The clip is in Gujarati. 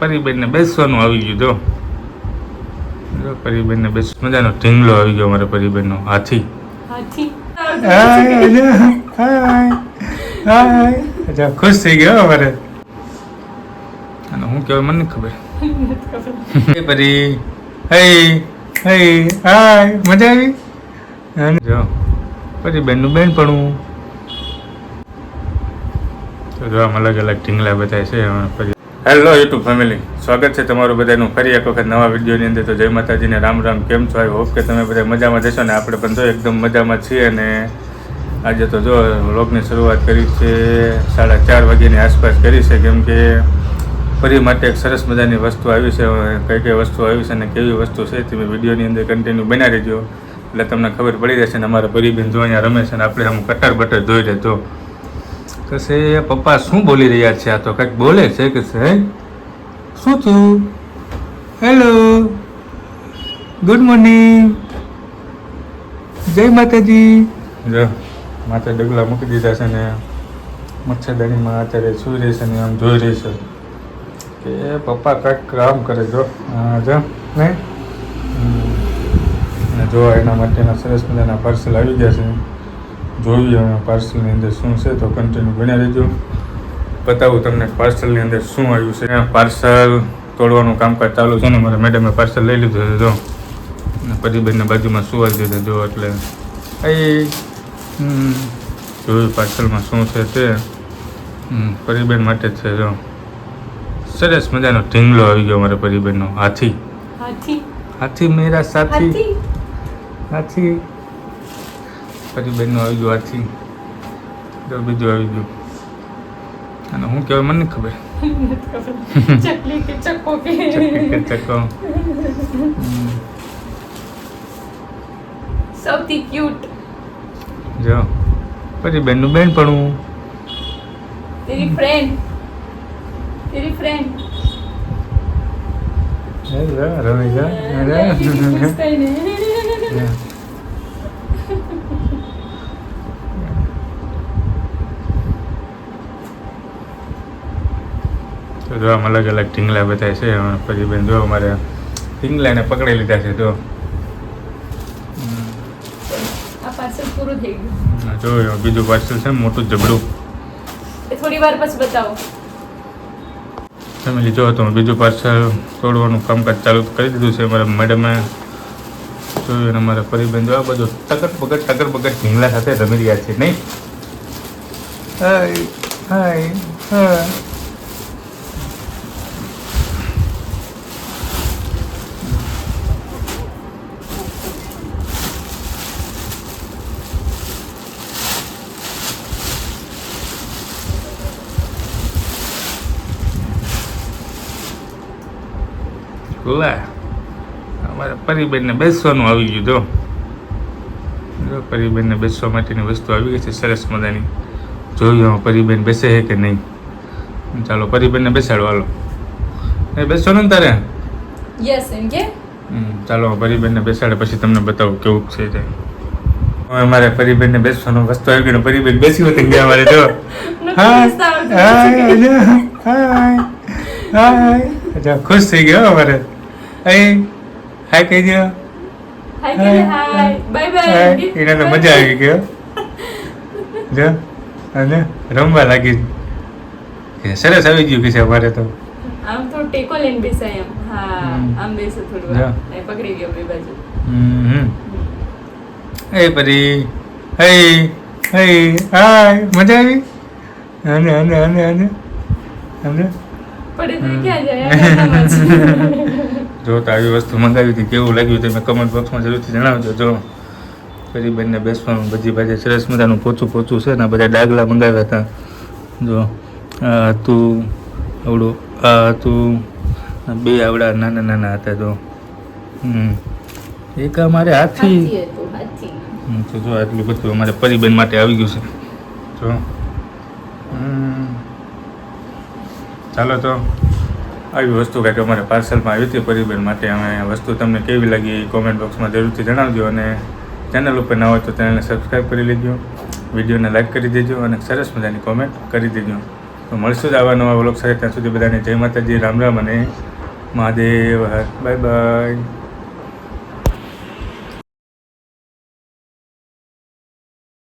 પરીબેનને બેસવાનું આવી ગયું જો પરીબેનને બેસ મજાનો ઢીંગલો આવી ગયો અમારા પરીબેનનો હાથી. અચ્છા ખુશ થઈ ગયો અમારે. અને હું કહેવાય મને નથી ખબર. પરી હઈ હઈ હાય મજા આવી. જો પરીબેનનું બેનપણું જો આમ અલગ અલગ ઢીંગલા બધા છે. હેલો યુટ્યુબ ફેમિલી, સ્વાગત છે તમારું બધાનું ફરી એક વખત નવા વિડીયોની અંદર. તો જય માતાજીને રામ રામ. કેમ છો? આઈ હોપ કે તમે બધા મજામાં જશો ને આપણે પણ જો એકદમ મજામાં છીએ. અને આજે તો જો વ્લોગની શરૂઆત કરી છે 4:30 વાગ્યાની આસપાસ કરી છે, કેમ કે ફરી માટે એક સરસ મજાની વસ્તુ આવી છે. કઈ કઈ વસ્તુ આવી છે અને કેવી વસ્તુ છે તમે વિડીયોની અંદર કન્ટિન્યુ બનાવી રહેજો, એટલે તમને ખબર પડી જશે. ને અમારા પરીબેન જો અહીંયા રમે છે ને આપણે આમ કટર બટર ધોઈ રહેતો તો છે. પપ્પા શું બોલી રહ્યા છે? આ તો કંઈક બોલે છે કે છે શું થયું? હેલો, ગુડ મોર્નિંગ, જય માતાજી. જો માથે ડગલા મૂકી દીધા છે ને મચ્છરદાનીમાં અત્યારે સૂઈ રહી છે ને આમ જોઈ રહી છે કે પપ્પા કંઈક કામ કરે. જો હા જો ને જો એના માટેના સરસ મજાના પાર્સલ આવી ગયા છે. જોઈએ અમે પાર્સલની અંદર શું છે, તો કન્ટિન્યુ બન્યા રહેજો. બતાવું તમને પાર્સલની અંદર શું આવ્યું છે. પાર્સલ તોડવાનું કામકાજ ચાલુ છે ને મારા મેડમે પાર્સલ લઈ લીધું છે. જો પરીબેનની બાજુમાં સુવા દીધું જો, એટલે જોયું પાર્સલમાં શું છે તે પરીબેન માટે જ છે. જો સરસ મજાનો ઢીંગલો આવી ગયો મારા પરીબેનનો હાથી. હાથી મેરા સાથી હાથી. પરીબેનનું આવી ગયું હાથી. જો બીજું આવી ગયું. અને હું કહેવાય મને નથી ખબર. ચકલી કે ચક્કો કે ચક્કો. સૌથી ક્યુટ. જો પરીબેનનું બેનપણું. તેરી ફ્રેન્ડ રમે જા જો આમ અલગ અલગ ઢીંગલા બધા છે. પરીબેન જો અમારે ઢીંગલાને પકડી લીધા છે. જો આ પાર્સલ પૂરું થઈ ગયું. જો બીજું પાર્સલ છે મોટું જબડું. એ થોડી વાર પછી બતાવો ફેમિલી. જો તો બીજું પાર્સલ તોડવાનું કામકાજ ચાલુ કરી દીધું છે મારા મેડમે. જોયું અને મારા પરીબેન જો આ બધું ટકર બગડ ઢીંગલા સાથે રમી રહ્યા છે નહીં. હાય હાય હા. અમારા પરીબેનને બેસવાનું આવી ગયું. જો પરીબેનને બેસવા માટેની વસ્તુ આવી ગઈ છે સરસ મજાની. જોયું પરીબેન બેસે છે કે નહીં. ચાલો પરીબેનને બેસાડો. હાલો એ બેસવાનું ને તારે? યસ એમ કે ચાલો પરીબેનને બેસાડે પછી તમને બતાવું કેવું છે તે. હવે મારે પરીબેનને બેસવાનું વસ્તુ આવી ગયું. પરીબેન બેસી હોતી ગયા મારે. જો અચ્છા ખુશ થઈ ગયો અમારે. હાય કહી દો. Hi bye bye. એને તો મજા આવી ગયો. જો અને રમવા લાગી. સરસ આવી ગયું કે છે અમારે તો. આમ તો ટેકો લઈને બેસાય એમ. હા આમ બેસો થોડું વાર. એ પકડી ગયો બે બાજુ. એ પરી હઈ હઈ હાય મજા આવી. અને અને અને અને અને પડે તો ક્યાં જાય? જો તો આવી વસ્તુ મંગાવી હતી, કેવું લાગ્યું તમે કમેન્ટ બોક્સમાં જરૂરથી જણાવજો. જો પરીબેનને બેસવાનું બધી બાજુ સરસ મજાનું પોચું છે ને બધા ડાગલા મંગાવ્યા હતા. જો આ હતું આવડું, આ હતું, બે આવડા નાના હતા. જો એક અમારે હાથી. તો જો આટલું બધું અમારે પરીબેન માટે આવી ગયું છે. જો ચાલો તો આવી વસ્તુ કાંઈક અમારે પાર્સલમાં આવી હતી પરીબેન માટે. અમે વસ્તુ તમને કેવી લાગી કોમેન્ટ બોક્સમાં જરૂરથી જણાવજો. અને ચેનલ ઉપર ના હોય તો ચેનલને સબસ્ક્રાઈબ કરી લેજો, વિડીયોને લાઈક કરી દેજો અને સરસ મજાની કોમેન્ટ કરી દેજો. તો મળશું જ આવા નવા વ્લોગ સાથે. ત્યાં સુધી બધાને જય માતાજી, રામ રામ અને મહાદેવ હર. Bye bye.